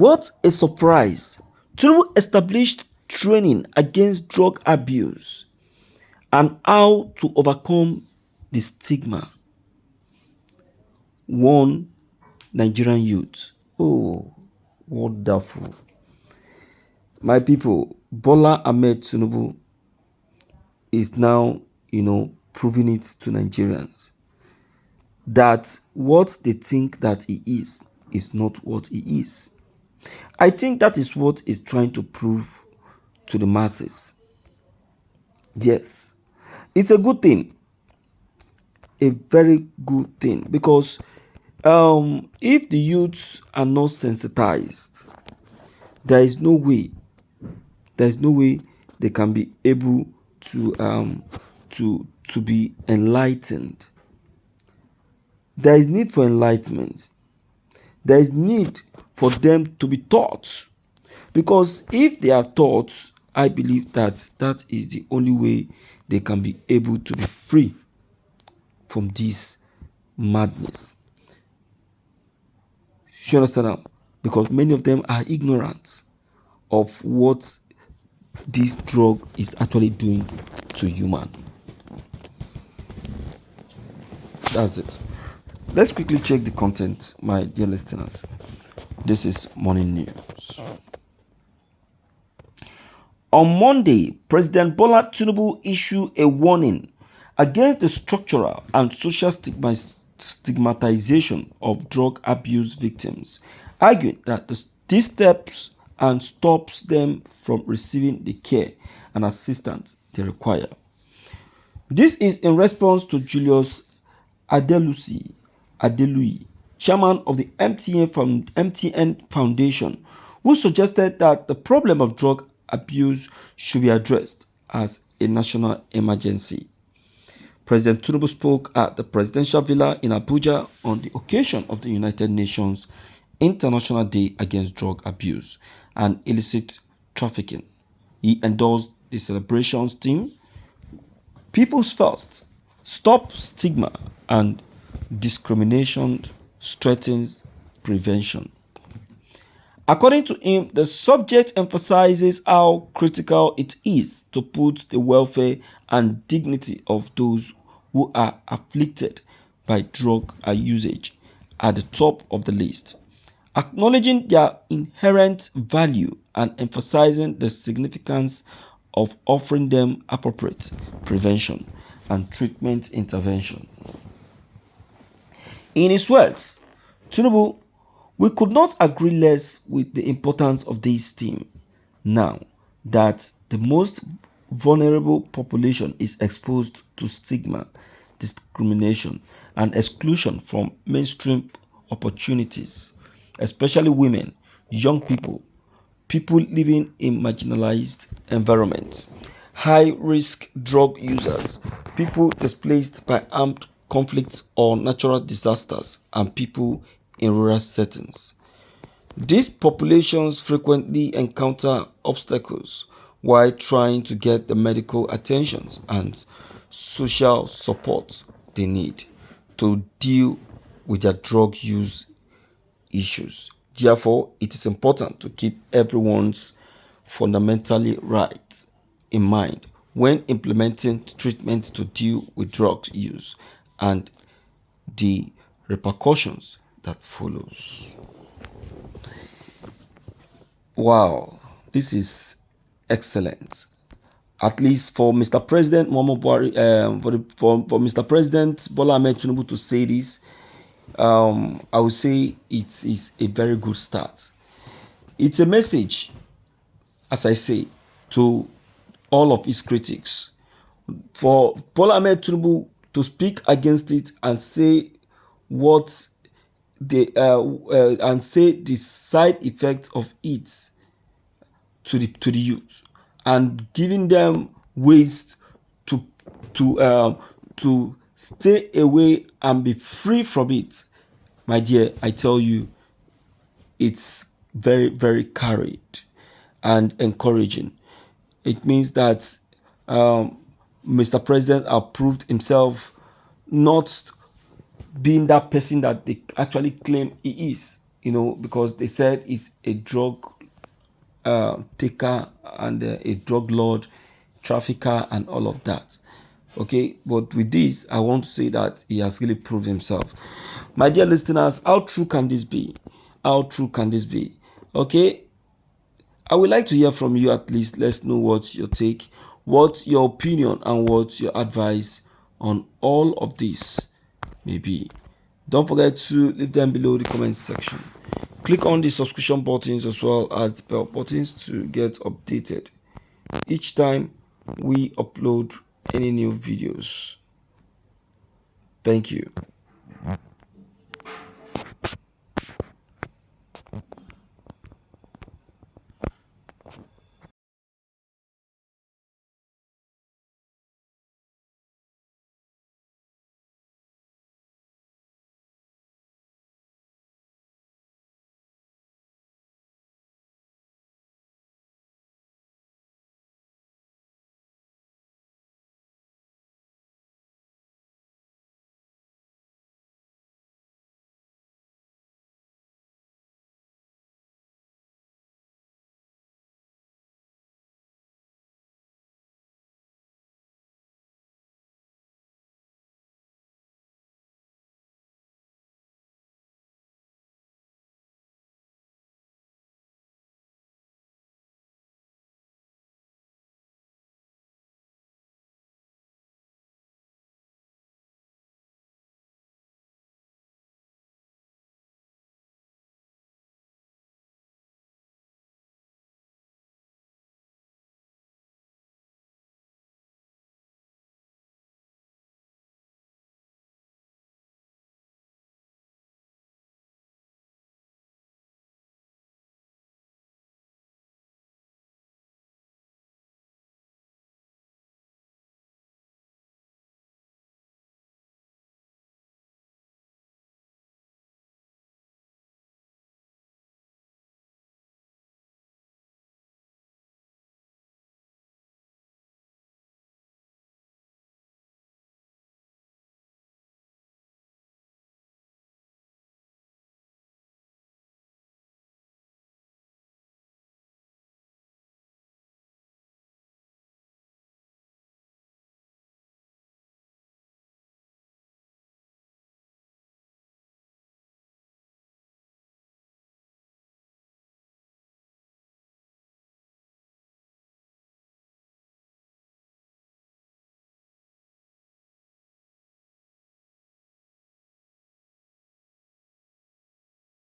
What a surprise! Tinubu established training against drug abuse and how to overcome the stigma. One Nigerian youth. Oh, wonderful. My people, Bola Ahmed Tinubu is now, proving it to Nigerians that what they think that he is not what he is. I think that is what he's trying to prove to the masses. Yes, it's a good thing, a very good thing, because if the youths are not sensitized, there is no way they can be able to be enlightened. There is need for enlightenment. There is need for them to be taught, because if they are taught, I believe that that is the only way they can be able to be free from this madness. You understand now? Because many of them are ignorant of what this drug is actually doing to human. That's it. Let's quickly check the content, my dear listeners. This is Morning News. On Monday, President Bola Tinubu issued a warning against the structural and social stigmatization of drug abuse victims, arguing that these steps and stops them from receiving the care and assistance they require. This is in response to Julius Adelui, chairman of the MTN Foundation, who suggested that the problem of drug abuse should be addressed as a national emergency. President Tinubu spoke at the presidential villa in Abuja on the occasion of the United Nations International Day Against Drug Abuse and Illicit Trafficking. He endorsed the celebrations theme, People's First, Stop Stigma and Discrimination Strengthens Prevention. According to him, the subject emphasizes how critical it is to put the welfare and dignity of those who are afflicted by drug usage at the top of the list, acknowledging their inherent value and emphasizing the significance of offering them appropriate prevention and treatment intervention. In his words, Tinubu, we could not agree less with the importance of this theme now that the most vulnerable population is exposed to stigma, discrimination, and exclusion from mainstream opportunities, especially women, young people, people living in marginalized environments, high-risk drug users, people displaced by armed conflicts or natural disasters, and people in rural settings. These populations frequently encounter obstacles while trying to get the medical attention and social support they need to deal with their drug use issues. Therefore, it is important to keep everyone's fundamentally right in mind when implementing treatment to deal with drug use and the repercussions that follows. Wow, this is excellent. At least for Mr. President Muhammadu Buhari, for Mr. President Bola Ahmed Tinubu to say this, I would say it is a very good start. It's a message, as I say, to all of his critics. For Bola Ahmed Tinubu to speak against it and say what and say the side effects of it to the youth, and giving them ways to stay away and be free from it. My dear, I tell you, it's very, very carried and encouraging. It means that Mr. President approved himself not being that person that they actually claim he is. because they said he's a drug taker and a drug lord, trafficker, and all of that. Okay, but with this, I want to say that he has really proved himself. My dear listeners, how true can this be? How true can this be? Okay, I would like to hear from you at least. Let's know what's your take, what's your opinion, and what's your advice on all of this maybe. Don't forget to leave them below the comment section. Click on the subscription buttons as well as the bell buttons to get updated each time we upload any new videos. Thank you.